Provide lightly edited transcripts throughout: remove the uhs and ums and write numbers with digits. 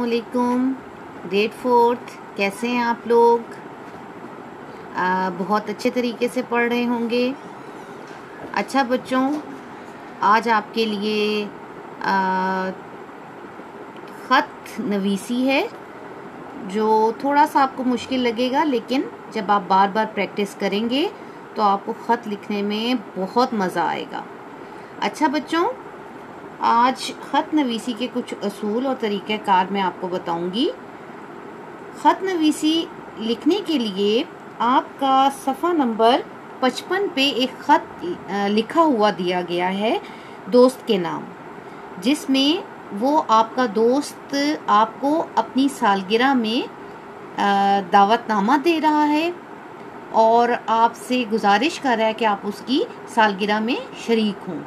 अस्सलामुअलैकुम। Grade 4th, कैसे हैं आप लोग? बहुत अच्छे तरीके से पढ़ रहे होंगे। अच्छा बच्चों, आज आपके लिए ख़त नवीसी है जो थोड़ा सा आपको मुश्किल लगेगा, लेकिन जब आप बार बार प्रैक्टिस करेंगे तो आपको ख़त लिखने में बहुत मज़ा आएगा। अच्छा बच्चों, आज ख़त नवीसी के कुछ असूल और तरीक़ाकार मैं आपको बताऊंगी। ख़त नवीसी लिखने के लिए आपका सफ़ा नंबर 55 पे एक ख़त लिखा हुआ दिया गया है दोस्त के नाम, जिसमें वो आपका दोस्त आपको अपनी सालगिरह में दावतनामा दे रहा है और आपसे गुजारिश कर रहा है कि आप उसकी सालगिरह में शरीक हों।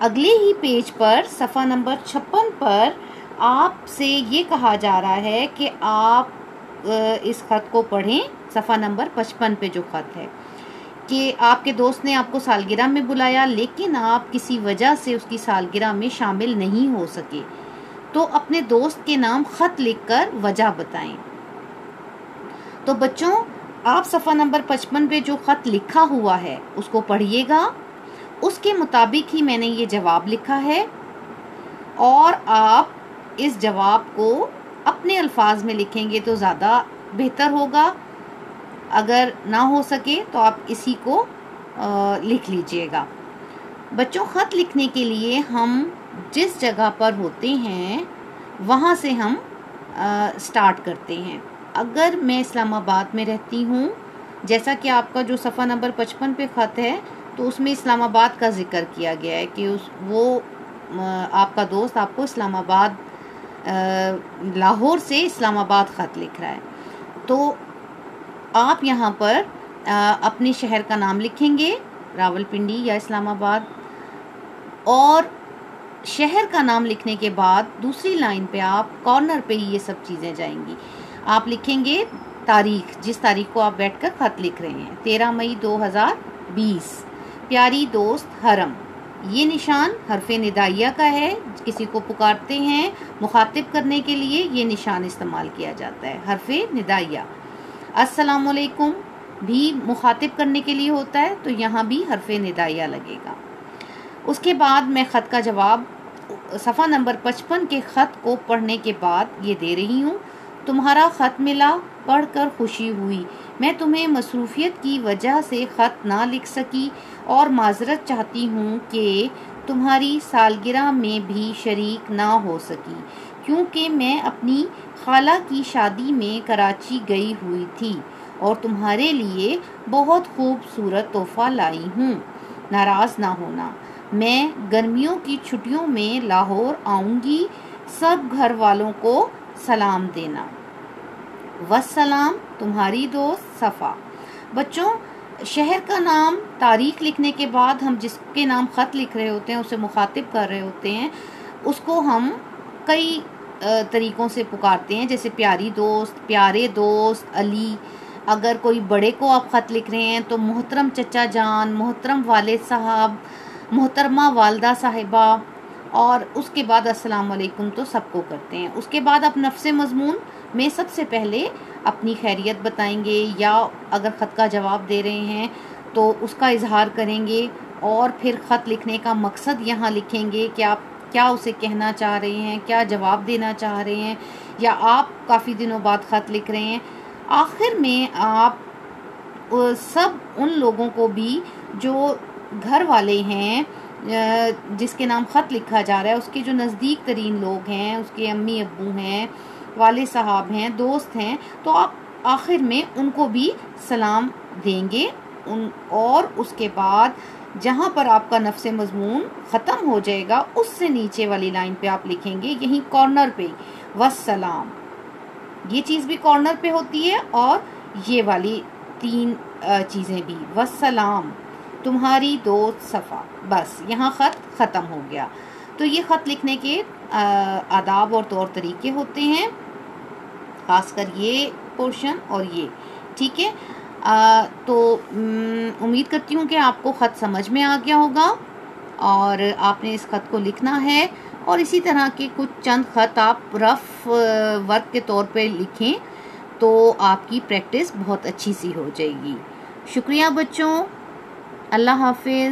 अगले ही पेज पर सफ़ा नंबर 56 पर आपसे ये कहा जा रहा है कि आप इस ख़त को पढ़ें। सफ़ा नंबर 55 पे जो ख़त है कि आपके दोस्त ने आपको सालगिरह में बुलाया, लेकिन आप किसी वजह से उसकी सालगिरह में शामिल नहीं हो सके, तो अपने दोस्त के नाम ख़त लिखकर वजह बताएं। तो बच्चों, आप सफ़ा नंबर 55 पे जो ख़त लिखा हुआ है उसको पढ़िएगा। उसके मुताबिक ही मैंने ये जवाब लिखा है और आप इस जवाब को अपने अल्फाज में लिखेंगे तो ज़्यादा बेहतर होगा। अगर ना हो सके तो आप इसी को लिख लीजिएगा। बच्चों, ख़त लिखने के लिए हम जिस जगह पर होते हैं वहाँ से हम स्टार्ट करते हैं। अगर मैं इस्लामाबाद में रहती हूँ, जैसा कि आपका जो सफ़ा नंबर 55 पे ख़त है, तो उसमें इस्लामाबाद का ज़िक्र किया गया है कि आपका दोस्त आपको इस्लामाबाद लाहौर से इस्लामाबाद ख़त लिख रहा है। तो आप यहाँ पर अपने शहर का नाम लिखेंगे, रावलपिंडी या इस्लामाबाद, और शहर का नाम लिखने के बाद दूसरी लाइन पे आप कॉर्नर पे ही ये सब चीज़ें जाएंगी। आप लिखेंगे तारीख, जिस तारीख को आप बैठकर ख़त लिख रहे हैं, 13 मई 2020, प्यारी दोस्त हरम। ये निशान हरफ़े निदाइया का है। किसी को पुकारते हैं मुखातिब करने के लिए ये निशान इस्तेमाल किया जाता है, हरफ़े निदाइया। अस्सलामुअलैकुम भी मुखातिब करने के लिए होता है, तो यहाँ भी हरफ़े निदाइया लगेगा। उसके बाद मैं ख़त का जवाब सफ़ा नंबर 55 के ख़त को पढ़ने के बाद ये दे रही हूँ। तुम्हारा ख़त मिला, पढ़कर खुशी हुई। मैं तुम्हें मसरूफ़ियत की वजह से ख़त ना लिख सकी और माज़रत चाहती हूँ कि तुम्हारी सालगिरह में भी शरीक ना हो सकी, क्योंकि मैं अपनी खाला की शादी में कराची गई हुई थी और तुम्हारे लिए बहुत खूबसूरत तोहफ़ा लाई हूँ। नाराज़ ना होना। मैं गर्मियों की छुट्टियों में लाहौर आऊँगी। सब घर वालों को सलाम देना। वस्सलाम, तुम्हारी दोस्त सफ़ा। बच्चों, शहर का नाम, तारीख लिखने के बाद हम जिसके नाम ख़त लिख रहे होते हैं, उसे मुखातिब कर रहे होते हैं, उसको हम कई तरीक़ों से पुकारते हैं, जैसे प्यारी दोस्त, प्यारे दोस्त, अली। अगर कोई बड़े को आप ख़त लिख रहे हैं तो मोहतरम चचा जान, मोहतरम वालिद साहब, मोहतरमा वालदा साहिबा, और उसके बाद अस्सलाम वालेकुम तो सबको करते हैं। उसके बाद आप नफ्से मज़मून में सबसे पहले अपनी खैरियत बताएंगे, या अगर ख़त का जवाब दे रहे हैं तो उसका इजहार करेंगे, और फिर ख़त लिखने का मकसद यहाँ लिखेंगे कि आप क्या उसे कहना चाह रहे हैं, क्या जवाब देना चाह रहे हैं, या आप काफ़ी दिनों बाद ख़त लिख रहे हैं। आखिर में आप सब उन लोगों को भी जो घर वाले हैं जिसके नाम ख़त लिखा जा रहा है, उसके जो नज़दीक तरीन लोग हैं, उसके अम्मी अब्बू हैं, वाले साहब हैं, दोस्त हैं, तो आप आखिर में उनको भी सलाम देंगे। और उसके बाद जहाँ पर आपका नफ्से मज़मून ख़त्म हो जाएगा, उससे नीचे वाली लाइन पे आप लिखेंगे, यहीं कॉर्नर पे, वस्सलाम। ये चीज़ भी कॉर्नर पे होती है और ये वाली 3 चीज़ें भी, वस्सलाम, तुम्हारी दोस्त सफ़ा। बस यहाँ ख़त ख़त्म हो गया। तो ये ख़त लिखने के आदाब और तौर तरीके होते हैं, ख़ासकर ये पोर्शन और ये, ठीक है। तो उम्मीद करती हूँ कि आपको ख़त समझ में आ गया होगा और आपने इस ख़त को लिखना है اور اسی طرح کے کچھ چند خط آپ رف ورک کے طور پہ لکھیں تو آپ کی پریکٹس بہت اچھی سی ہو جائے گی۔ شکریہ بچوں، اللہ حافظ۔